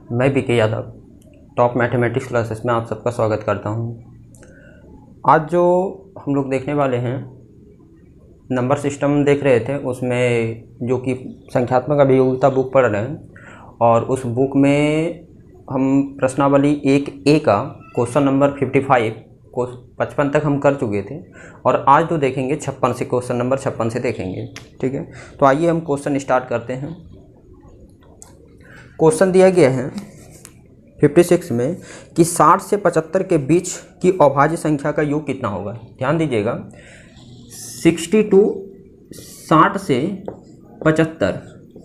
मैं BK Yadav top mathematics classes में आप सबका स्वागत करता हूं। आज जो हम लोग देखने वाले हैं नंबर सिस्टम देख रहे थे, उसमें जो कि संख्यात्मक अभियोगिता बुक पढ़ रहे हैं और उस बुक में हम प्रश्नावली 1A का क्वेश्चन नंबर 55 को 55 तक हम कर चुके थे और आज जो देखेंगे 56 से, क्वेश्चन नंबर 56 से देखेंगे। ठीक है, तो आइए हम क्वेश्चन स्टार्ट करते हैं। क्वेश्चन दिया गया है 56 में कि 60 से 75 के बीच की अभाज्य संख्या का योग कितना होगा। ध्यान दीजिएगा, 60 से 75,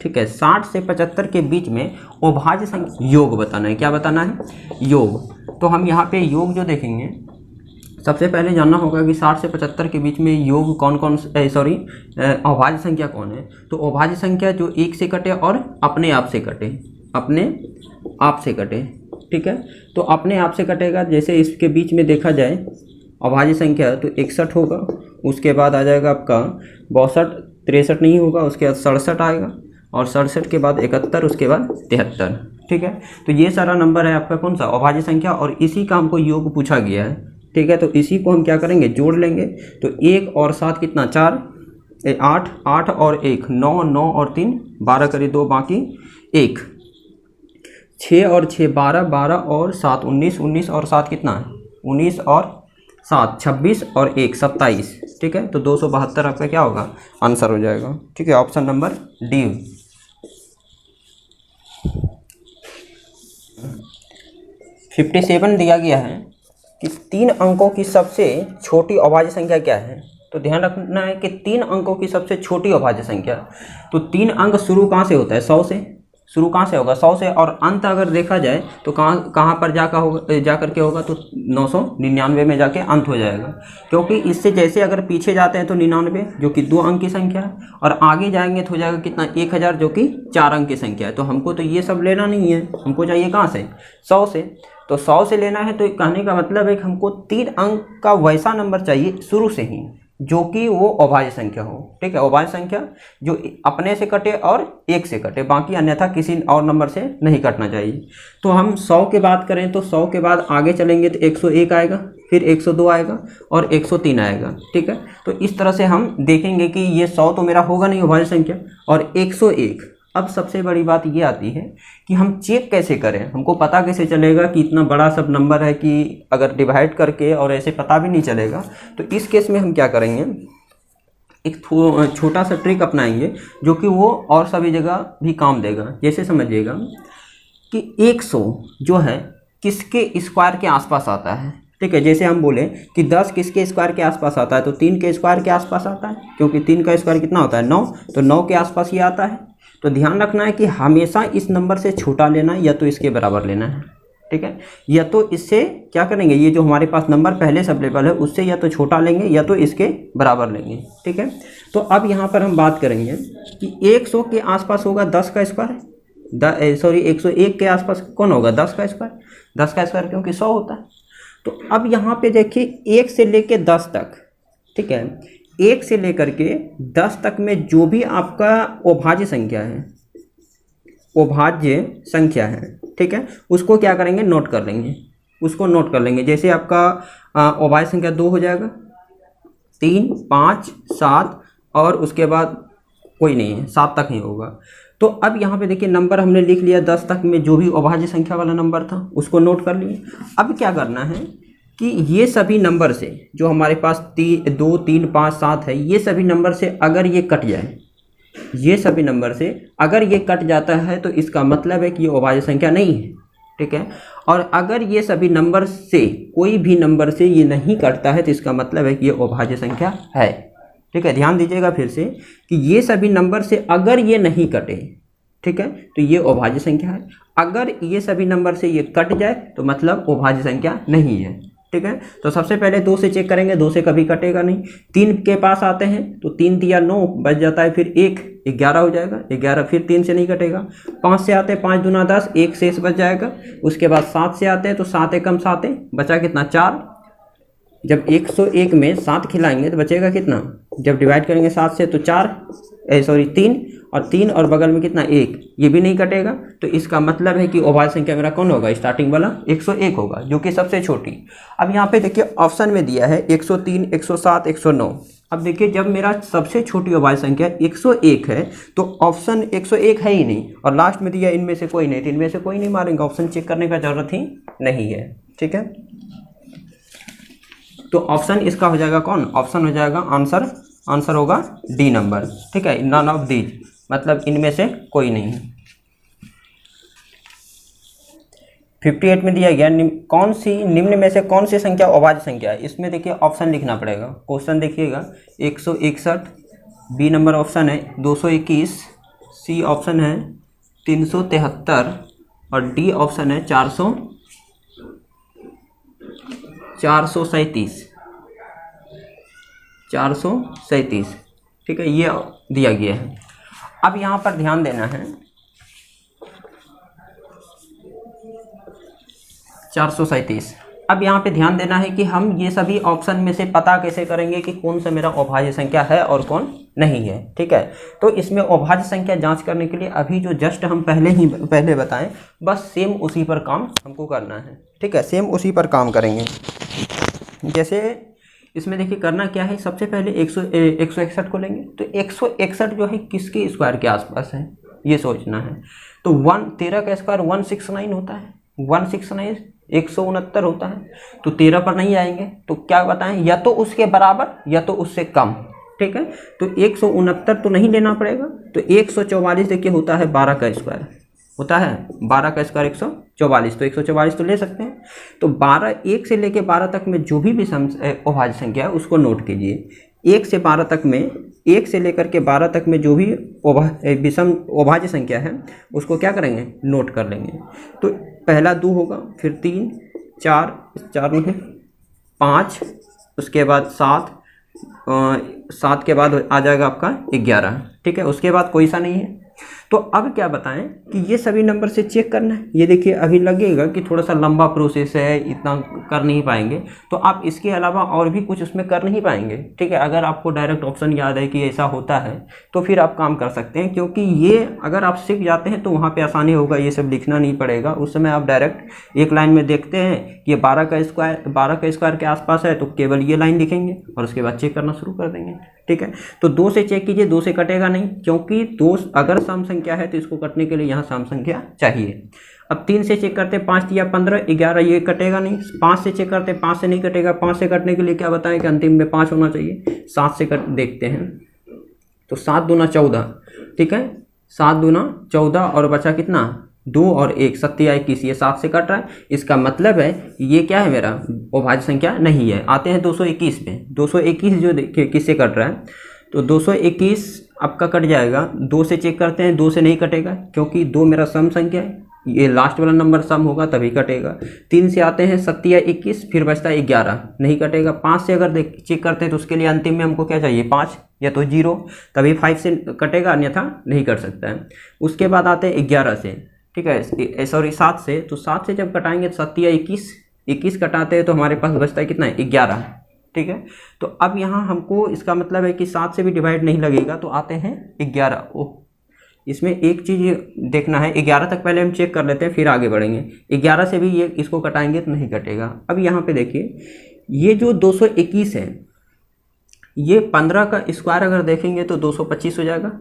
ठीक है, 60 से 75 के बीच में अभाज्य संख्या योग बताना है। क्या बताना है? योग। तो हम यहाँ पे योग जो देखेंगे, सबसे पहले जानना होगा कि 60 से 75 के बीच में योग कौन कौन अभाज्य संख्या कौन है। तो अभाज्य संख्या जो एक से कटे और अपने आप से कटे, अपने आप से कटे। ठीक है, तो अपने आप से कटेगा। जैसे इसके बीच में देखा जाए अभाज्य संख्या तो 61 होगा, उसके बाद आ जाएगा आपका 62, 63 नहीं होगा, उसके बाद 67 आएगा और 67 के बाद 71, उसके बाद 73। ठीक है, तो ये सारा नंबर है आपका कौन सा? अभाज्य संख्या, और इसी का हमको योग पूछा गया है। ठीक है, तो इसी को हम क्या करेंगे? जोड़ लेंगे। तो 1 और 7 कितना? 4, 8, 8 और 1 9, 9 और 3 12 करी 2 बाकी 1, 6 और 6 12, 12 और 7 19, 19 और 7 कितना है? 19 और 7 26 और 1 27। ठीक है, तो 272 आपका क्या होगा? आंसर हो जाएगा। ठीक है, ऑप्शन नंबर डी। 57 दिया गया है कि 3 अंकों की सबसे छोटी अभाज्य संख्या क्या है। तो ध्यान रखना है कि 3 अंकों की सबसे छोटी अभाज्य संख्या, तो 3 अंक शुरू कहाँ से होता है? 100 से शुरू कहाँ से होगा? 100 से। और अंत अगर देखा जाए तो कहाँ पर जा करके होगा? तो 999 में जाके अंत हो जाएगा, क्योंकि इससे जैसे अगर पीछे जाते हैं तो 99 जो कि 2 अंक की संख्या है, और आगे जाएंगे तो हो जाएगा कितना? 1000 जो कि 4 अंक की संख्या है। तो हमको तो ये सब लेना नहीं है, हमको चाहिए कहाँ से? 100 से। तो 100 से लेना है, तो कहने का मतलब है कि हमको 3 अंक का वैसा नंबर चाहिए शुरू से ही जो कि वो अभाज्य संख्या हो। ठीक है, अभाज्य संख्या जो अपने से कटे और 1 से कटे, बाकी अन्यथा किसी और नंबर से नहीं कटना चाहिए। तो हम 100 की बात करें तो 100 के बाद आगे चलेंगे तो 101 आएगा, फिर 102 आएगा और 103 आएगा। ठीक है, तो इस तरह से हम देखेंगे कि ये 100 तो मेरा होगा नहीं अभाज्य संख्या, और 101। अब सबसे बड़ी बात ये आती है कि हम चेक कैसे करें, हमको पता कैसे चलेगा कि इतना बड़ा सब नंबर है कि अगर डिवाइड करके और ऐसे पता भी नहीं चलेगा। तो इस केस में हम क्या करेंगे, एक छोटा सा ट्रिक अपनाएंगे जो कि वो और सभी जगह भी काम देगा। जैसे समझिएगा कि 100 जो है किसके स्क्वायर के आसपास आता है। ठीक है, जैसे हम बोले कि 10 किसके स्क्वायर के आसपास आता है, तो 3 के स्क्वायर के आसपास आता है, क्योंकि 3 का स्क्वायर कितना होता है? 9, तो 9 के आसपास ही आता है। तो ध्यान रखना है कि हमेशा इस नंबर से छोटा लेना है या तो इसके बराबर लेना है। ठीक है, या तो इससे क्या करेंगे, ये जो हमारे पास नंबर पहले से अवेलेबल है उससे या तो छोटा लेंगे या तो इसके बराबर लेंगे। ठीक है, तो अब यहाँ पर हम बात करेंगे कि 100 के आसपास होगा 10 का स्क्वायर, 101 के आसपास कौन होगा? 10 का स्क्वायर। 10 का स्क्वायर क्योंकि 100 होता है। तो अब यहाँ पे देखिए 1 से लेके 10 तक, ठीक है, 1 से लेकर के 10 तक में जो भी आपका अभाज्य संख्या है, अभाज्य संख्या है, ठीक है, उसको क्या करेंगे? नोट कर लेंगे, उसको नोट कर लेंगे। जैसे आपका अभाज्य संख्या 2 हो जाएगा, 3, 5, 7 और उसके बाद कोई नहीं है, 7 तक ही होगा। तो अब यहाँ पे देखिए नंबर हमने लिख लिया, 10 तक में जो भी अभाज्य संख्या वाला नंबर था उसको नोट कर लिए। अब क्या करना है कि ये सभी नंबर से जो हमारे पास 2, 3, 5, 7 है, ये सभी नंबर से अगर ये कट जाए, ये सभी नंबर से अगर ये कट जाता है तो इसका मतलब है कि ये अभाज्य संख्या नहीं है। ठीक है, और अगर ये सभी नंबर से कोई भी नंबर से ये नहीं कटता है तो इसका मतलब है कि ये अभाज्य संख्या है। ठीक है, ध्यान दीजिएगा फिर से कि ये सभी नंबर से अगर ये नहीं कटे, ठीक है, तो ये अभाज्य संख्या है। अगर ये सभी नंबर से ये कट जाए तो मतलब अभाज्य संख्या नहीं है। ठीक है, तो सबसे पहले 2 से चेक करेंगे, 2 से कभी कटेगा नहीं। 3 के पास आते हैं तो 3 दिया 9 बच जाता है, फिर 1 11 हो जाएगा, 11 फिर 3 से नहीं कटेगा। 5 से आते हैं, 5 दूना 10, 1 शेष बच जाएगा। उसके बाद 7 से आते हैं तो 7 एकम 7 बचा कितना? 4। जब 101 में 7 खिलाएंगे तो बचेगा कितना? जब डिवाइड करेंगे 7 से तो 3, और 3 और बगल में कितना 1, ये भी नहीं कटेगा। तो इसका मतलब है कि अभाज्य संख्या मेरा कौन होगा, स्टार्टिंग वाला 101 होगा, जो कि सबसे छोटी। अब यहाँ पे देखिए ऑप्शन में दिया है 103, 107, 109। अब देखिए जब मेरा सबसे छोटी अभाज्य संख्या 101 है तो ऑप्शन 101 है ही नहीं, और लास्ट में दिया इनमें से कोई नहीं, तो इनमें से कोई नहीं मारेंगे, ऑप्शन चेक करने का जरूरत ही नहीं है। ठीक है, तो ऑप्शन इसका हो जाएगा कौन, ऑप्शन हो जाएगा आंसर होगा डी नंबर। ठीक है, नन ऑफ दीज, मतलब इनमें से कोई नहीं। 58 में दिया गया कौन सी निम्न में से कौन सी संख्या अभाज्य संख्या है। इसमें देखिए ऑप्शन लिखना पड़ेगा। क्वेश्चन देखिएगा 161, बी नंबर ऑप्शन है 221, सी ऑप्शन है 373 और डी ऑप्शन है 437। ठीक है, ये दिया गया है। अब यहाँ पर ध्यान देना है 437। अब यहाँ पे ध्यान देना है कि हम ये सभी ऑप्शन में से पता कैसे करेंगे कि कौन सा मेरा अभाज्य संख्या है और कौन नहीं है। ठीक है, तो इसमें अभाज्य संख्या जांच करने के लिए अभी जो जस्ट हम पहले बताएं, बस सेम उसी पर काम हमको करना है। ठीक है, सेम उसी पर काम करेंगे। जैसे इसमें देखिए करना क्या है, सबसे पहले 161 को लेंगे, तो 161 जो है किसके स्क्वायर के आसपास है ये सोचना है। तो 13 का स्क्वायर 169 होता है, 169 169 होता है, तो 13 पर नहीं आएंगे, तो क्या बताएं, या तो उसके बराबर या तो उससे कम। ठीक है, तो 169 तो नहीं लेना पड़ेगा, तो 144 देखिए होता है 12 का स्क्वायर, होता है 12 का स्क्वायर 144, तो 144 तो ले सकते हैं। तो 1 से लेके 12 तक में जो भी अभाज्य संख्या है उसको नोट कीजिए। 1 से 12 तक में, 1 से लेकर के 12 तक में जो भी विषम अभाज्य संख्या है उसको क्या करेंगे, नोट कर लेंगे। तो पहला 2 होगा, फिर 3, 4 नहीं 5, उसके बाद 7 के बाद आ जाएगा आपका 11। ठीक है, उसके बाद कोई सा नहीं है। तो अब क्या बताएं कि ये सभी नंबर से चेक करना है। ये देखिए अभी लगेगा कि थोड़ा सा लंबा प्रोसेस है, इतना कर नहीं पाएंगे, तो आप इसके अलावा और भी कुछ उसमें कर नहीं पाएंगे। ठीक है, अगर आपको डायरेक्ट ऑप्शन याद है कि ऐसा होता है तो फिर आप काम कर सकते हैं, क्योंकि ये अगर आप सीख जाते हैं तो वहाँ पे आसानी होगा, ये सब लिखना नहीं पड़ेगा। उस समय आप डायरेक्ट एक लाइन में देखते हैं कि 12 का स्क्वायर के आसपास है, तो केवल ये लाइन लिखेंगे और उसके बाद चेक करना शुरू कर देंगे। ठीक है, तो 2 से चेक कीजिए, 2 से कटेगा नहीं, क्योंकि 2 अगर सम संख्या है तो इसको कटने के लिए यहाँ सम संख्या चाहिए। अब 3 से चेक करते हैं, 5 या 15, 11, ये कटेगा नहीं। 5 से चेक करते हैं, 5 से नहीं कटेगा। 5 से कटने के लिए क्या बताएं कि अंतिम में 5 होना चाहिए। 7 से देखते हैं, तो 7 दूना 14। ठीक है, 7 दूना 14 और बचा कितना 2 और 1, 7 या 21, ये 7 से कट रहा है। इसका मतलब है ये क्या है, मेरा अभाज्य संख्या नहीं है। आते हैं 221 पे। 221 जो देखिए किससे कट रहा है, तो 221 आपका कट जाएगा। 2 से चेक करते हैं, 2 से नहीं कटेगा, क्योंकि 2 मेरा सम संख्या है, ये लास्ट वाला नंबर सम होगा तभी कटेगा। 3 से आते हैं 7 या 21, फिर बचता है 11, नहीं कटेगा। 5 से अगर चेक करते हैं तो उसके लिए अंतिम में हमको क्या चाहिए 5 या तो 0, तभी 5 से कटेगा, अन्यथा नहीं कर सकता है। उसके बाद आते हैं 11 से, ठीक है, सॉरी 7 से, तो 7 से जब कटाएंगे 7 या 21 कटाते हैं तो हमारे पास बचता है कितना है 11। ठीक है, तो अब यहाँ हमको इसका मतलब है कि 7 से भी डिवाइड नहीं लगेगा, तो आते हैं 11। ओह, इसमें एक चीज़ देखना है, 11 तक पहले हम चेक कर लेते हैं फिर आगे बढ़ेंगे। 11 से भी ये इसको कटाएंगे तो नहीं कटेगा। अब यहाँ पे देखिए ये जो 221 है, ये 15 का स्क्वायर अगर देखेंगे तो 225 हो जाएगा,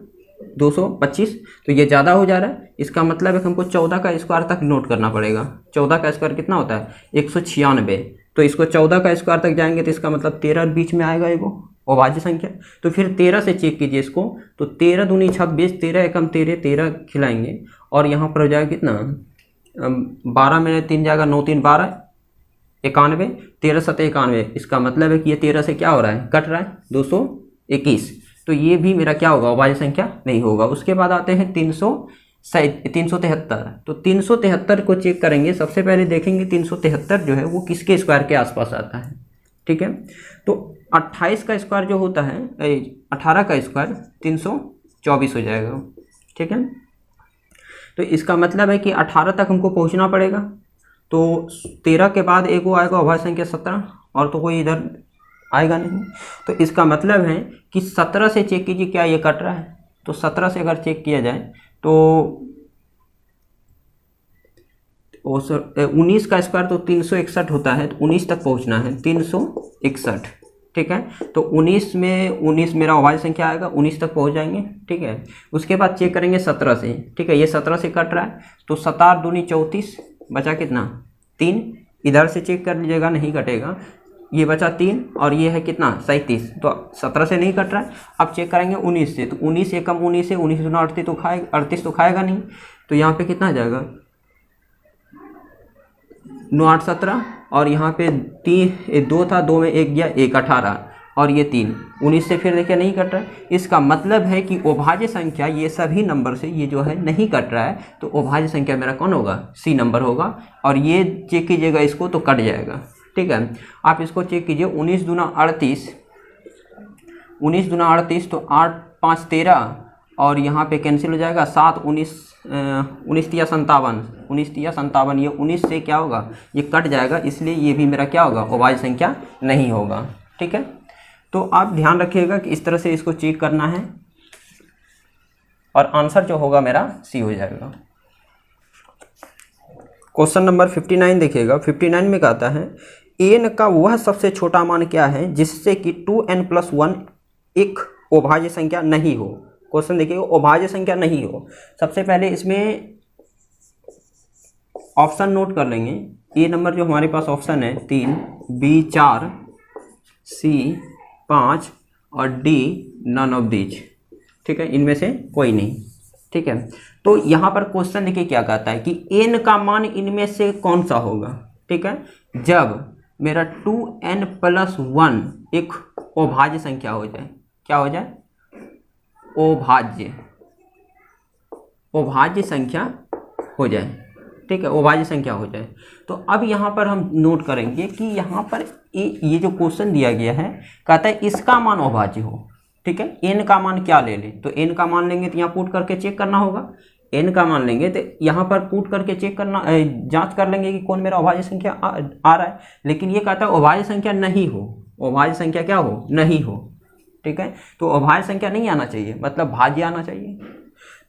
225, तो ये ज़्यादा हो जा रहा है। इसका मतलब है हमको 14 का स्क्वायर तक नोट करना पड़ेगा। 14 का स्क्वायर कितना होता है 196, तो इसको 14 का स्क्वायर तक जाएंगे तो इसका मतलब 13 बीच में आएगा एगो अभाज्य संख्या। तो फिर 13 से चेक कीजिए इसको, तो 13 दूनी 26, 13 एकम 13, 13 खिलाएंगे और यहाँ पर हो जाएगा कितना 12 में 3 जाएगा 9 3 12, 91, 13 7 91। इसका मतलब है कि ये 13 से क्या हो रहा है कट रहा है 221, तो ये भी मेरा क्या होगा अभाज्य संख्या नहीं होगा। उसके बाद आते हैं 373, तो 373 को चेक करेंगे। सबसे पहले देखेंगे 373 जो है वो किसके स्क्वायर के आसपास आता है। ठीक है, तो 28 का स्क्वायर जो होता है 18 का स्क्वायर 324 हो जाएगा। ठीक है, तो इसका मतलब है कि 18 तक हमको पहुंचना पड़ेगा। तो 13 के बाद एक वो आएगा अभाज्य संख्या 17, और तो कोई इधर आएगा नहीं। तो इसका मतलब है कि 17 से चेक कीजिए क्या ये कट रहा है, तो 17 से अगर चेक किया जाए तो 19 का स्क्वायर तो 361 होता है, तो 19 तक पहुंचना है, 361, ठीक है। तो 19 में 19 मेरा अभाज्य संख्या आएगा, 19 तक पहुंच जाएंगे, ठीक है। उसके बाद चेक करेंगे 17 से, ठीक है, ये 17 से कट रहा है, तो 7 दूनी 34, बचा कितना 3, इधर से चेक कर लीजिएगा नहीं कटेगा, ये बचा 3 और ये है कितना 37, तो 17 से नहीं कट रहा है। अब चेक करेंगे 19 से, तो 19 एकम 19 से 19 दूना 38 तो खाएगा, 38 तो खाएगा नहीं, तो यहाँ पे कितना आ जाएगा 9 8 17, और यहाँ पे 2 था, 2 में 1 गया, 1 18, और ये 3, 19 से फिर देखिए नहीं कट रहा है। इसका मतलब है कि अभाज्य संख्या ये सभी नंबर से ये जो है नहीं कट रहा है, तो अभाज्य संख्या मेरा कौन होगा, सी नंबर होगा। और ये चेक कीजिएगा इसको तो कट जाएगा, ठीक है। आप इसको चेक कीजिए, 19 दूना 38, 19 दूना 38, तो 8 5 13, और यहाँ पे कैंसिल हो जाएगा, 7 19 19 तिया 57, 19 तिया 57, ये 19 से क्या होगा, ये कट जाएगा, इसलिए ये भी मेरा क्या होगा, अभाज्य संख्या नहीं होगा, ठीक है। तो आप ध्यान रखिएगा कि इस तरह से इसको चेक करना है, और आंसर जो होगा मेरा सी हो जाएगा। क्वेश्चन नंबर 59 देखिएगा, 59 में कहता है n का वह सबसे छोटा मान क्या है जिससे कि 2n+1 एक अभाज्य संख्या नहीं हो। क्वेश्चन देखिएगा, अभाज्य संख्या नहीं हो। सबसे पहले इसमें ऑप्शन नोट कर लेंगे। ए नंबर जो हमारे पास ऑप्शन है 3, बी 4, सी 5 और डी नन ऑफ दीज, ठीक है, इनमें से कोई नहीं, ठीक है। तो यहाँ पर क्वेश्चन देखिए क्या कहता है कि n का मान इनमें से कौन सा होगा, ठीक है, जब मेरा 2n+1 एक अभाज्य संख्या हो जाए। क्या हो जाए, अभाज्य संख्या हो जाए, ठीक है, अभाज्य संख्या हो जाए। तो अब यहाँ पर हम नोट करेंगे कि यहाँ पर ये जो क्वेश्चन दिया गया है कहता है इसका मान अभाज्य हो, ठीक है। n का मान क्या ले लें, तो n का मान लेंगे तो यहाँ पुट करके चेक करना होगा, n का मान लेंगे तो यहाँ पर पुट करके चेक करना, जांच कर लेंगे कि कौन मेरा अभाज्य संख्या आ रहा है। लेकिन ये कहता है अभाज्य संख्या नहीं हो, अभाज्य संख्या क्या हो, नहीं हो, ठीक है। तो अभाज्य संख्या नहीं आना चाहिए, मतलब भाज्य आना चाहिए।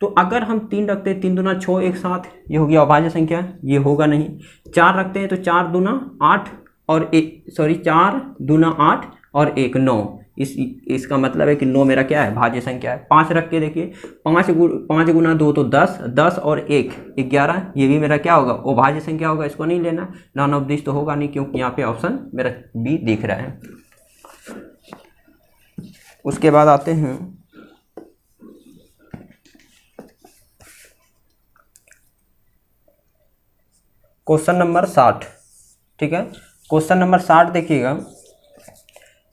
तो अगर हम 3 रखते हैं, 3 दूना 6 एक साथ, ये हो गया अभाज्य संख्या, ये होगा नहीं। 4 रखते हैं तो 4 दूना 8 और 4 दूना 8 और 1 9, इसका मतलब है कि 9 मेरा क्या है, भाज्य संख्या है। 5 रख के देखिए, 5 गुना 2 तो 10, 10 और 1 11, ये भी मेरा क्या होगा, अभाज्य संख्या होगा, इसको नहीं लेना। नॉन ऑफ दिस तो होगा नहीं, क्योंकि यहाँ पे ऑप्शन मेरा बी दिख रहा है। उसके बाद आते हैं क्वेश्चन नंबर 60, ठीक है। क्वेश्चन नंबर 60 देखिएगा,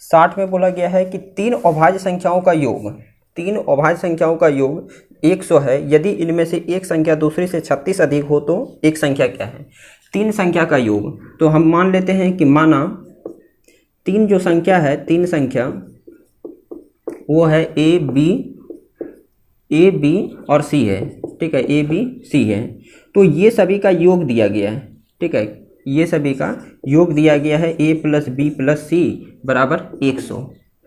60 में बोला गया है कि 3 अभाज्य संख्याओं का योग, 3 अभाज्य संख्याओं का योग 100 है, यदि इनमें से एक संख्या दूसरी से 36 अधिक हो तो एक संख्या क्या है। 3 संख्या का योग, तो हम मान लेते हैं कि माना 3 जो संख्या है, 3 संख्या वो है ए बी और सी है, ठीक है, ए बी सी है। तो ये सभी का योग दिया गया है, ठीक है, ये सभी का योग दिया गया है, a + b + c बराबर 100।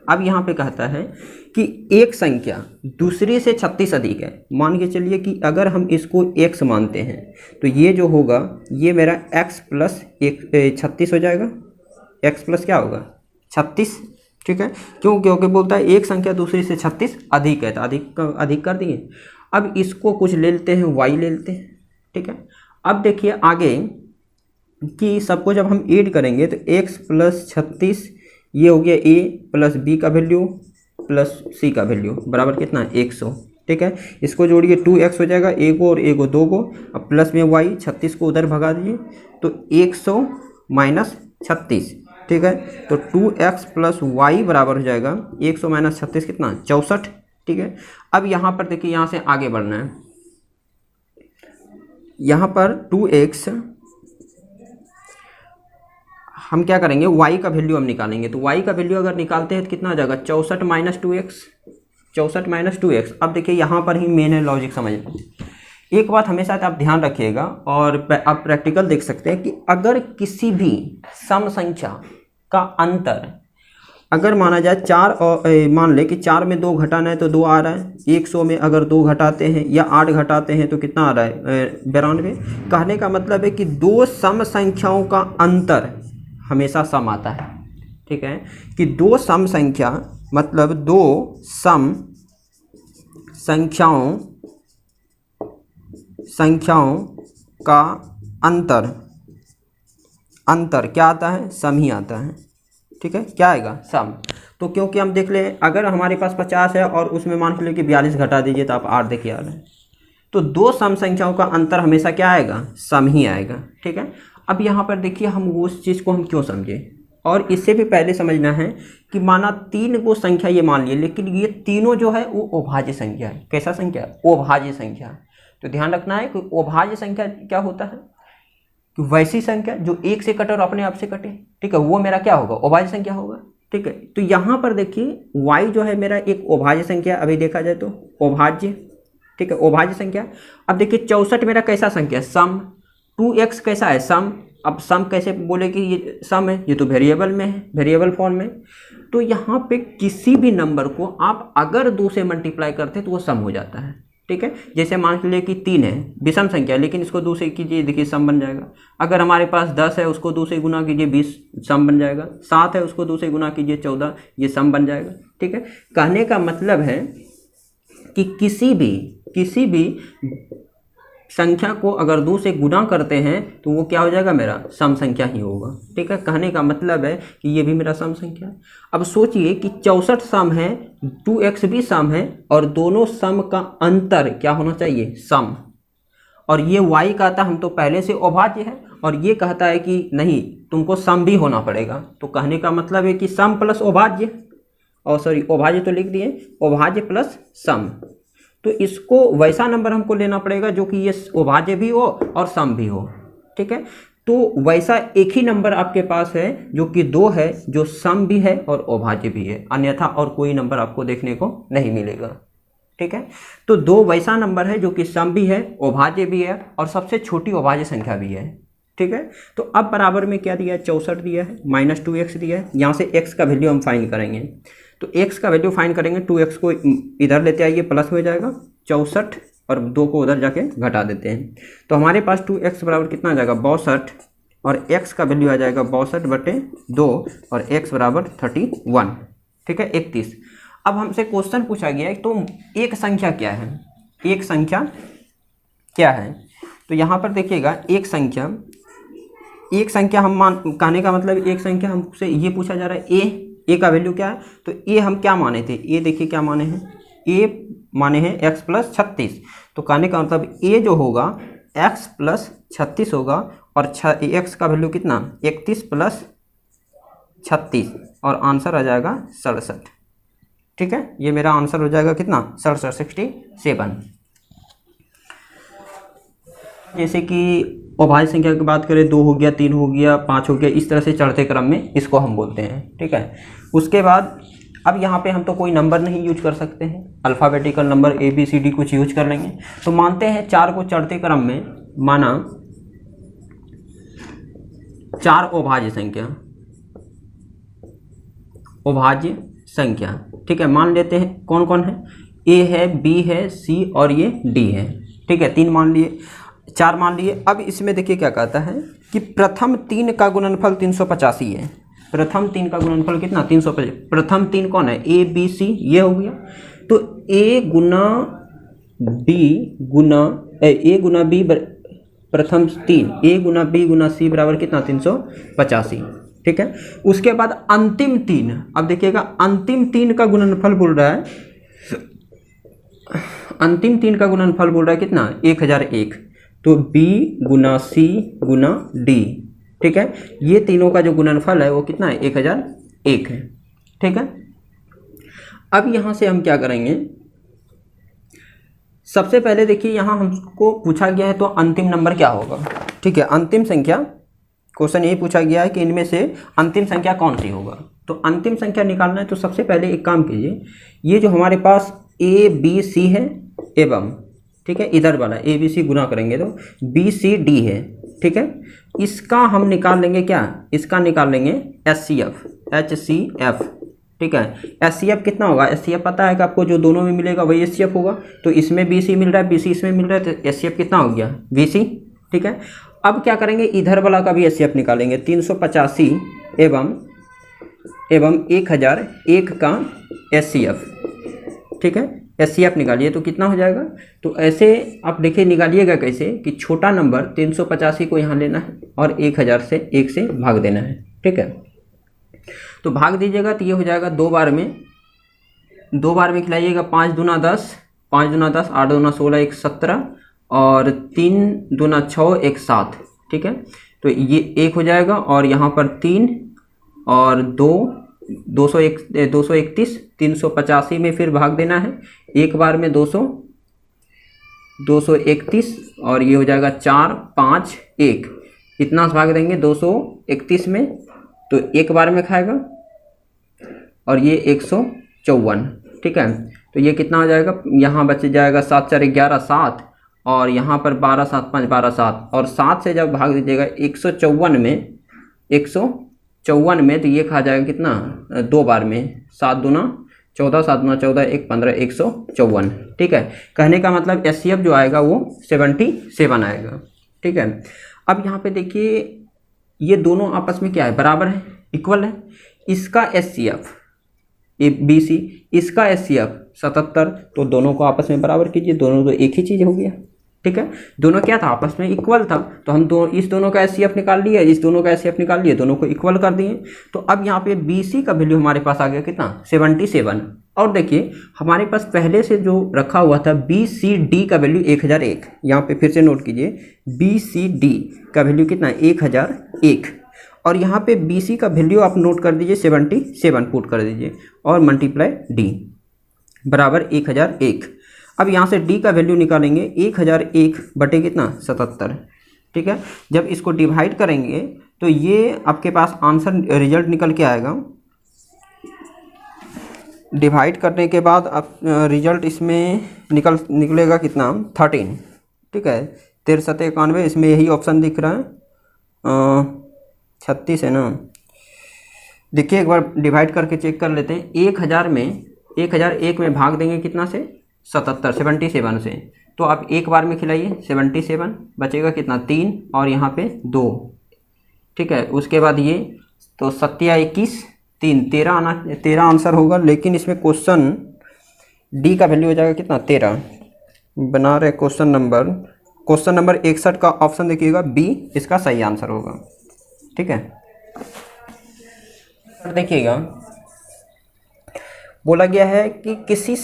अब यहाँ पे कहता है कि एक संख्या दूसरी से 36 अधिक है। मान के चलिए कि अगर हम इसको x मानते हैं तो ये जो होगा ये मेरा x + 36 हो जाएगा, x प्लस क्या होगा 36, ठीक है। क्योंकि बोलता है एक संख्या दूसरी से 36 अधिक है, तो अधिक कर दिए। अब इसको कुछ ले लेते हैं, y ले लेते हैं, ठीक है। अब देखिए आगे कि सबको जब हम ऐड करेंगे तो x + 36 ये हो गया a + b का वैल्यू + c का वैल्यू बराबर कितना 100, ठीक है। इसको जोड़िए 2x हो जाएगा, a को और a को 2 को, अब प्लस में y, 36 को उधर भगा दीजिए तो 100 - 36, ठीक है। तो 2x + y बराबर हो जाएगा 100 - 36 कितना 64, ठीक है। अब यहाँ पर देखिए, यहाँ से आगे बढ़ना है, यहाँ पर 2x हम क्या करेंगे, y का वैल्यू हम निकालेंगे। तो y का वैल्यू अगर निकालते हैं तो कितना आ जाएगा 64 - 2x, 64 - 2x। अब देखिए यहाँ पर ही मेन है लॉजिक समझना। एक बात हमेशा आप ध्यान रखिएगा, और आप प्रैक्टिकल देख सकते हैं कि अगर किसी भी सम संख्या का अंतर अगर माना जाए 4 और मान ले कि 4 में 2 घटाना है तो 2 आ रहा है। 100 में अगर 2 घटाते हैं या 8 घटाते हैं तो कितना आ रहा है 92। कहने का मतलब है कि दो सम संख्याओं का अंतर हमेशा सम आता है। ठीक है, कि दो सम संख्या मतलब दो सम संख्याओं का अंतर क्या आता है, सम ही आता है। ठीक है, क्या आएगा, सम। तो क्योंकि हम देख लें अगर हमारे पास 50 है और उसमें मान के लिए कि 42 घटा दीजिए तो आप 8 देखिए आ रहे हैं, तो दो सम संख्याओं का अंतर हमेशा क्या आएगा, सम ही आएगा। ठीक है, अब यहाँ पर देखिए हम उस चीज़ को हम क्यों समझे, और इससे भी पहले समझना है कि माना 3 को संख्या ये मान लिए, लेकिन ये तीनों जो है वो अभाज्य संख्या है। कैसा संख्या, अभाज्य संख्या। तो ध्यान रखना है कि अभाज्य संख्या क्या होता है, कि वैसी संख्या जो एक से कटे और अपने आप से कटे। ठीक है, वो मेरा क्या होगा, अभाज्य संख्या होगा। ठीक है, तो यहाँ पर देखिए y जो है मेरा एक अभाज्य संख्या, अभी देखा जाए तो अभाज्य। ठीक है, अभाज्य संख्या। अब देखिए 64 मेरा कैसा संख्या है, सम। 2x कैसा है, सम। अब सम कैसे बोले कि ये सम है, ये तो वेरिएबल में है, वेरिएबल फॉर्म में। तो यहाँ पे किसी भी नंबर को आप अगर 2 से मल्टीप्लाई करते हैं तो वो सम हो जाता है। ठीक है, जैसे मान लीजिए कि 3 है, विषम संख्या, लेकिन इसको 2 से कीजिए, देखिए सम बन जाएगा। अगर हमारे पास 10 है, उसको 2 से गुना कीजिए, 20 सम बन जाएगा। 7 है, उसको 2 से गुना कीजिए, 14, ये सम बन जाएगा। ठीक है, कहने का मतलब है कि किसी भी संख्या को अगर 2 से गुना करते हैं तो वो क्या हो जाएगा, मेरा सम संख्या ही होगा। ठीक है, कहने का मतलब है कि ये भी मेरा सम संख्या है। अब सोचिए कि 64 सम है, 2x भी सम है, और दोनों सम का अंतर क्या होना चाहिए, सम। और ये y कहता हम तो पहले से अभाज्य है, और ये कहता है कि नहीं तुमको सम भी होना पड़ेगा। तो कहने का मतलब है कि सम प्लस अभाज्य, और सॉरी अभाज्य तो लिख दिए, अभाज्य प्लस सम। तो इसको वैसा नंबर हमको लेना पड़ेगा जो कि ये अभाज्य भी हो और सम भी हो। ठीक है, तो वैसा एक ही नंबर आपके पास है जो कि 2 है, जो सम भी है और अभाज्य भी है, अन्यथा और कोई नंबर आपको देखने को नहीं मिलेगा। ठीक है, तो 2 वैसा नंबर है जो कि सम भी है, अभाज्य भी है, और सबसे छोटी अभाज्य संख्या भी है। ठीक है, तो अब बराबर में क्या दिया है, 64 दिया है, -2x दिया है। यहाँ से x का वैल्यू हम फाइंड करेंगे, तो x का वैल्यू फाइंड करेंगे, 2x को इधर लेते आइए, प्लस हो जाएगा 64, और 2 को उधर जाके घटा देते हैं। तो हमारे पास 2x बराबर कितना आ जाएगा, 62, और x का वैल्यू आ जाएगा 62/2, और x बराबर 31। ठीक है, 31। अब हमसे क्वेश्चन पूछा गया है तो एक संख्या क्या है, एक संख्या क्या है। तो यहाँ पर देखिएगा एक संख्या हम कहने का मतलब एक संख्या हमसे ये पूछा जा रहा है, ए का वैल्यू क्या है। तो ए हम क्या माने थे, ए देखिए क्या माने हैं, ए माने हैं x + 36। तो कहने का मतलब ए जो होगा x + 36 होगा, और x का वैल्यू कितना, 31 + 36, और आंसर आ जाएगा 67। ठीक है, ये मेरा आंसर हो जाएगा कितना, 67। जैसे कि अभाज्य संख्या की बात करें, 2 हो गया, 3 हो गया, 5 हो गया, इस तरह से चढ़ते क्रम में इसको हम बोलते हैं। ठीक है, उसके बाद अब यहाँ पे हम तो कोई नंबर नहीं यूज कर सकते हैं, अल्फ़ाबेटिकल नंबर ABCD कुछ यूज कर लेंगे। तो मानते हैं 4 को चढ़ते क्रम में माना 4 अभाज्य संख्या। ठीक है, मान लेते हैं कौन कौन है, A है, B है, C और ये D है। ठीक है, 3 मान लिए, 4 मान लिए। अब इसमें देखिए क्या कहता है कि प्रथम 3 का गुणनफल 385 है। प्रथम 3 का गुणनफल कितना, 385। प्रथम 3 कौन है, A B C, ये हो गया। तो A गुना B प्रथम 3, A Guna B Guna C बराबर कितना, 385। ठीक है, उसके बाद अंतिम 3, अब देखिएगा अंतिम 3 का गुणनफल बोल रहा है, अंतिम 3 का गुणनफल बोल रहा है कितना, 1001। तो B गुना C गुना D। ठीक है, ये तीनों का जो गुणनफल है वो कितना है, 1001 है। ठीक है, अब यहाँ से हम क्या करेंगे, सबसे पहले देखिए यहाँ हमको पूछा गया है तो अंतिम नंबर क्या होगा। ठीक है, अंतिम संख्या, क्वेश्चन यही पूछा गया है कि इनमें से अंतिम संख्या कौन सी होगा। तो अंतिम संख्या निकालना है तो सबसे पहले एक काम कीजिए, ये जो हमारे पास A B C है एवं, ठीक है, इधर वाला A B C गुना करेंगे तो B C D है। ठीक है, इसका हम निकाल लेंगे क्या, इसका निकाल लेंगे HCF। ठीक है। HCF कितना होगा, HCF पता है कि आपको, जो दोनों में मिलेगा वही HCF होगा। तो इसमें BC मिल रहा है, BC इसमें मिल रहा है, तो HCF कितना हो गया, BC। ठीक है। अब क्या करेंगे, इधर वाला का भी HCF निकालेंगे, 385 एवं 1001 का HCF। ठीक है, HCF निकालिए तो कितना हो जाएगा। तो ऐसे आप देखिए निकालिएगा कैसे, कि छोटा नंबर 385 को यहाँ लेना है और 1000 से 1 से भाग देना है। ठीक है, तो भाग दीजिएगा तो ये हो जाएगा 2 बार में, 2 बार में खिलाइएगा, 5 दूना 10, 5 दूना 10, 8 दूना 16, 1 17 और 3 दूना 6, 1 7। ठीक है, तो ये 1 हो जाएगा और यहाँ पर 3 और 2 231, 385 में फिर भाग देना है, एक बार में 231 और ये हो जाएगा 4 5 1, इतना भाग देंगे 231 में, तो एक बार में खाएगा और ये 154। ठीक है, तो ये कितना हो जाएगा, यहाँ बच जाएगा 7 4 11 7 और यहाँ पर 12 7 5 12 7 और 7 से जब भाग दीजिएगा 154 में, तो ये खा जाएगा कितना, 2 बार में, 7 दूना 14, 7 दूना 14, 1 15, 154। ठीक है, कहने का मतलब HCF जो आएगा वो 77 आएगा। ठीक है, अब यहाँ पे देखिए ये दोनों आपस में क्या है, बराबर है, इक्वल है। इसका HCF BC, इसका HCF 77, तो दोनों को आपस में बराबर कीजिए, दोनों तो एक ही चीज़ हो गया। ठीक है, दोनों क्या था, आपस में इक्वल था, तो हम इस दोनों का HCF निकाल लिया, इस दोनों का HCF निकाल लिए, दोनों को इक्वल कर दिए। तो अब यहाँ पे BC का वैल्यू हमारे पास आ गया कितना, 77। और देखिए हमारे पास पहले से जो रखा हुआ था BCD का वैल्यू 1001, यहाँ पे फिर से नोट कीजिए, BCD का वैल्यू कितना है, 1001। और यहाँ पे BC का वैल्यू आप नोट कर दीजिए, 77 पुट कर दीजिए और मल्टीप्लाई D बराबर 1001। अब यहाँ से D का वैल्यू निकालेंगे, 1001 बटे कितना, 77। ठीक है, जब इसको डिवाइड करेंगे तो ये आपके पास आंसर रिजल्ट निकल के आएगा। डिवाइड करने के बाद आप रिजल्ट इसमें निकलेगा कितना, 13। ठीक है, 13 7 91, इसमें यही ऑप्शन दिख रहा है, 36 है ना। देखिए एक बार डिवाइड करके चेक कर लेते हैं। 1001 में भाग देंगे कितना से, 77 से, तो आप एक बार में खिलाइए, 77 बचेगा कितना, 3 और यहाँ पे 2। ठीक है, उसके बाद ये तो 7 या 21 3, 13 आंसर होगा। लेकिन इसमें क्वेश्चन D का वैल्यू हो जाएगा कितना, 13। बना रहे क्वेश्चन नंबर 61 का ऑप्शन देखिएगा, B इसका सही आंसर होगा। ठीक है, देखिएगा बोला गया है कि किसी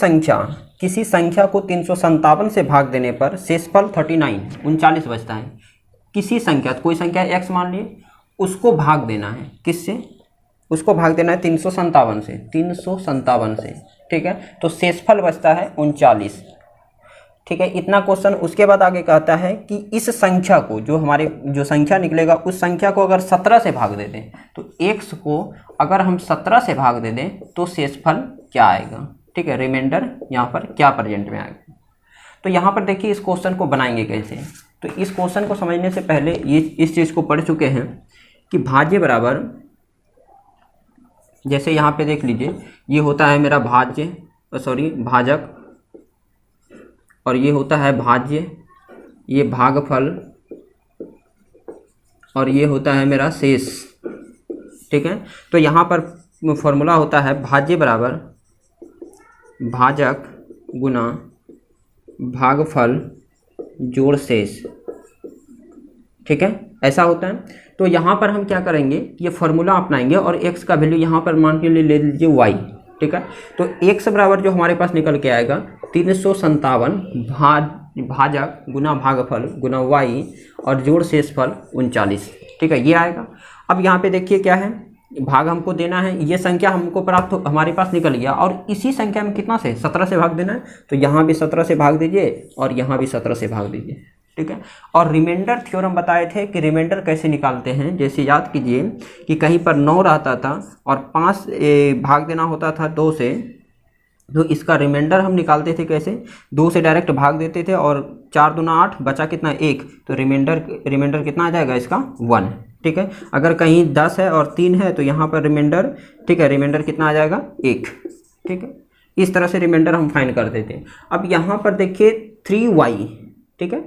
संख्या को 357 से भाग देने पर शेषफल 39 बचता है। किसी संख्या, कोई संख्या x मान लिए, उसको भाग देना है, किससे, उसको भाग देना है 357 से। ठीक है, तो शेषफल बचता है 39। ठीक है, इतना क्वेश्चन। उसके बाद आगे कहता है कि इस संख्या को, जो संख्या निकलेगा उस संख्या को अगर 17 से भाग दे दें, तो x को अगर हम 17 से भाग दे दें तो शेषफल क्या आएगा। ठीक है, रिमाइंडर यहाँ पर क्या प्रेजेंट में आएगा। तो यहाँ पर देखिए इस क्वेश्चन को बनाएंगे कैसे। तो इस क्वेश्चन को समझने से पहले ये इस चीज़ को पढ़ चुके हैं कि भाज्य बराबर, जैसे यहाँ पे देख लीजिए, ये होता है मेरा भाजक, और ये होता है भाज्य, ये भागफल, और ये होता है मेरा शेष। ठीक है, तो यहाँ पर फॉर्मूला होता है भाज्य बराबर भाजक गुना भागफल जोड़ शेष। ठीक है, ऐसा होता है। तो यहाँ पर हम क्या करेंगे, ये फॉर्मूला अपनाएंगे और x का वैल्यू यहाँ पर मान के लिए ले लीजिए y। ठीक है, तो x बराबर जो हमारे पास निकल के आएगा 357 भाजक गुना भागफल गुना y और जोड़ शेषफल 39। ठीक है, ये आएगा। अब यहाँ पे देखिए क्या है, भाग हमको देना है, ये संख्या हमको प्राप्त हमारे पास निकल गया, और इसी संख्या में कितना से 17 से भाग देना है, तो यहाँ भी 17 से भाग दीजिए और यहाँ भी 17 से भाग दीजिए। ठीक है, और रिमाइंडर थ्योरम बताए थे कि रिमाइंडर कैसे निकालते हैं। जैसे याद कीजिए कि कहीं पर 9 रहता था और 5 भाग देना होता था 2 से, तो इसका रिमाइंडर हम निकालते थे कैसे, 2 से डायरेक्ट भाग देते थे और 4 दूना 8 बचा कितना 1, तो रिमाइंडर कितना आ जाएगा इसका 1। ठीक है। अगर कहीं 10 है और 3 है तो यहाँ पर रिमाइंडर, ठीक है, रिमाइंडर कितना आ जाएगा 1, ठीक है। इस तरह से रिमाइंडर हम फाइंड कर देते हैं। अब यहाँ पर देखिए 3y, ठीक है,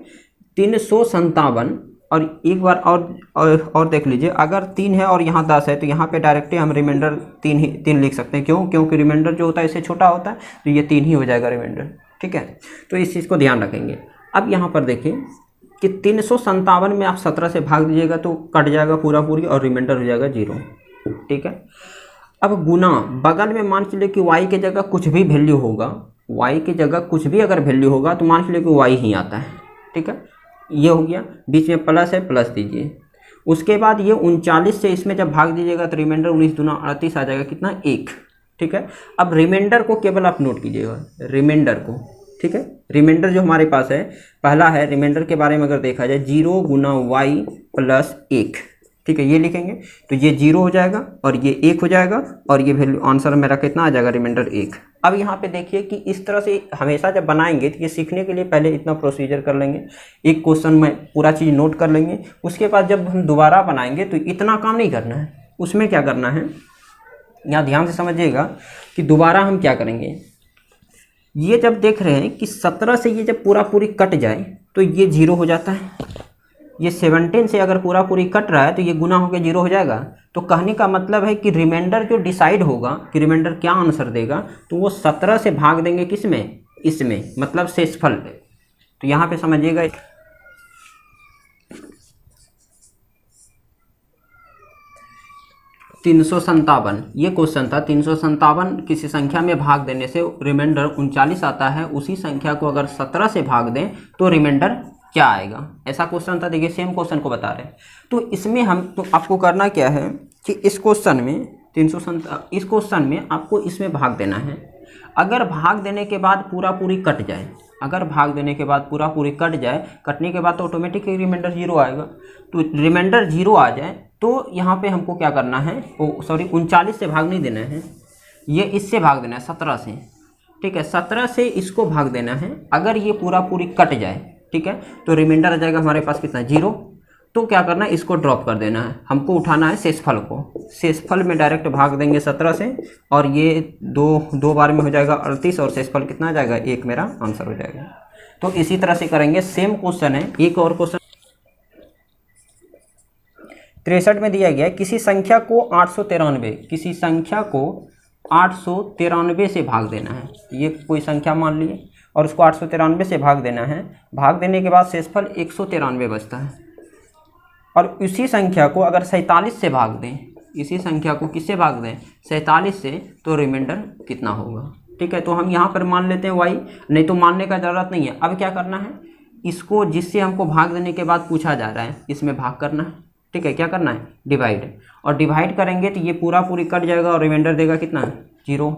357, और एक बार और देख लीजिए, अगर 3 है और यहाँ 10 है तो यहाँ पे डायरेक्टली हम रिमाइंडर 3 लिख सकते हैं। क्यों? क्योंकि रिमाइंडर जो होता है इससे छोटा होता है, तो ये 3 ही हो जाएगा रिमाइंडर, ठीक है। तो इस चीज़ को ध्यान रखेंगे। अब यहाँ पर देखिए कि 357 में आप 17 से भाग दीजिएगा तो कट जाएगा पूरा पूरी और रिमाइंडर हो जाएगा 0, ठीक है। अब गुना, बगल में मान चलिए कि y के जगह कुछ भी वैल्यू होगा, y के जगह कुछ भी अगर वैल्यू होगा तो मान चलिए कि y ही आता है, ठीक है। ये हो गया, बीच में प्लस है, प्लस दीजिए। उसके बाद ये 39 से इसमें जब भाग दीजिएगा तो रिमाइंडर 19 दूना 38 आ जाएगा, कितना 1, ठीक है। अब रिमाइंडर को केवल आप नोट कीजिएगा, रिमाइंडर को, ठीक है। रिमाइंडर जो हमारे पास है, पहला है रिमाइंडर के बारे में अगर देखा जाए 0 गुना y प्लस 1, ठीक है, ये लिखेंगे तो ये 0 हो जाएगा और ये 1 हो जाएगा और ये वैल्यू आंसर मेरा कितना आ जाएगा, रिमाइंडर 1। अब यहाँ पे देखिए कि इस तरह से हमेशा जब बनाएंगे तो ये सीखने के लिए पहले इतना प्रोसीजर कर लेंगे, एक क्वेश्चन में पूरा चीज़ नोट कर लेंगे। उसके बाद जब हम दोबारा बनाएंगे तो इतना काम नहीं करना है। उसमें क्या करना है, यहाँ ध्यान से समझिएगा कि दोबारा हम क्या करेंगे। ये जब देख रहे हैं कि 17 से ये जब पूरा पूरी कट जाए तो ये 0 हो जाता है। ये 17 से अगर पूरा पूरी कट रहा है तो ये गुना होकर 0 हो जाएगा। तो कहने का मतलब है कि रिमाइंडर जो डिसाइड होगा कि रिमाइंडर क्या आंसर देगा, तो वो 17 से भाग देंगे किस में, इसमें, मतलब शेषफल। तो यहाँ पे समझिएगा 357, ये क्वेश्चन था। 357 किसी संख्या में भाग देने से रिमाइंडर 39 आता है। उसी संख्या को अगर 17 से भाग दें तो रिमाइंडर क्या आएगा, ऐसा क्वेश्चन था। देखिए सेम क्वेश्चन को बता रहे हैं। तो इसमें हम, तो आपको करना क्या है कि इस क्वेश्चन में 357, इस क्वेश्चन में आपको इसमें भाग देना है। अगर भाग देने के बाद पूरा पूरी कट जाए, अगर भाग देने के बाद पूरा पूरी कट जाए, कटने के बाद तो ऑटोमेटिक रिमाइंडर 0 आएगा। तो रिमाइंडर 0 आ जाए तो यहाँ पे हमको क्या करना है, 39 से भाग नहीं देना है, ये इससे भाग देना है 17 से, ठीक है। 17 से इसको भाग देना है। अगर ये पूरा पूरी कट जाए, ठीक है, तो रिमाइंडर आ जाएगा हमारे पास कितना, 0। तो क्या करना है, इसको ड्रॉप कर देना है। हमको उठाना है शेषफल को। शेषफल में डायरेक्ट भाग देंगे 17 से और ये दो बार में हो जाएगा 38 और शेषफल कितना आ जाएगा, 1 मेरा आंसर हो जाएगा। तो इसी तरह से करेंगे। सेम क्वेश्चन है, एक और क्वेश्चन 63 में दिया गया है, किसी संख्या को 893, किसी संख्या को 893 से भाग देना है। ये कोई संख्या मान लिए और उसको 893 से भाग देना है। भाग देने के बाद शेषफल 193 बचता है। और उसी संख्या को अगर 47 से भाग दें, इसी संख्या को किससे भाग दें, 47 से, तो रिमाइंडर कितना होगा, ठीक है। तो हम यहाँ पर मान लेते हैं y, नहीं तो मानने का ज़रूरत नहीं है। अब क्या करना है, इसको जिससे हमको भाग देने के बाद पूछा जा रहा है इसमें भाग करना है, ठीक है। क्या करना है, डिवाइड। और डिवाइड करेंगे तो ये पूरा पूरी कट जाएगा और रिमाइंडर देगा कितना, 0।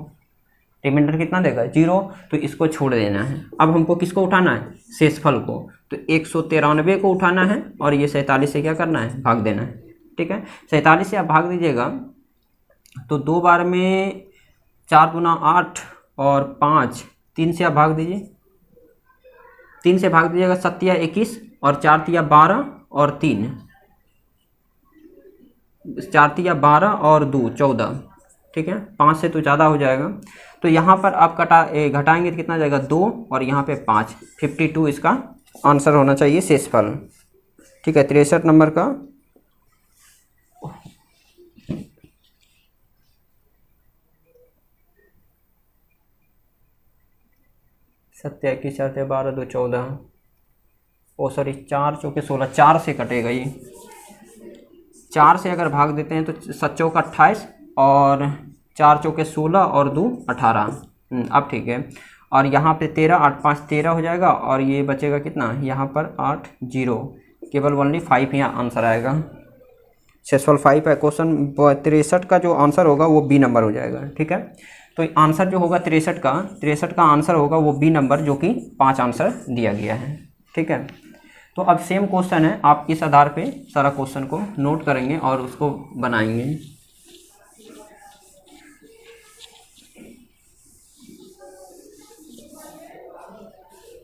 रिमाइंडर कितना देगा, 0। तो इसको छोड़ देना है। अब हमको किसको उठाना है, शेषफल को। तो 193 को उठाना है और ये 47 से क्या करना है, भाग देना है, ठीक है। 47 से आप भाग दीजिएगा तो 2 बार में 4 गुना 8 और 5, 3 से आप भाग दीजिए, 3 से भाग दीजिएगा 7 या 21 और 4 तिया 12 और 3, 4 तिया 12 और 2 14, ठीक है। 5 से तो ज़्यादा हो जाएगा। तो यहाँ पर आप घटाएंगे तो कितना जाएगा, 2 और यहाँ पे 5, 52 इसका आंसर होना चाहिए शेषफल, ठीक है। 63 नंबर का सत्या 21 4 12 2 14, ओ सॉरी 4 चौके 16, 4 से कटेगा ये। 4 से अगर भाग देते हैं तो 7 चौका 28 और 4 चौके 16 और 2 18। अब ठीक है। और यहाँ पे 13, 8 5 13 हो जाएगा और ये बचेगा कितना, यहाँ पर 8 0, केवल ओनली 5 यहाँ आंसर आएगा। शेषफल 5 है। क्वेश्चन 63 का जो आंसर होगा वो बी नंबर हो जाएगा, ठीक है। तो आंसर जो होगा 63 का आंसर होगा वो बी नंबर, जो कि 5 आंसर दिया गया है, ठीक है। तो अब सेम क्वेश्चन है, आप इस आधार पे सारा क्वेश्चन को नोट करेंगे और उसको बनाएंगे।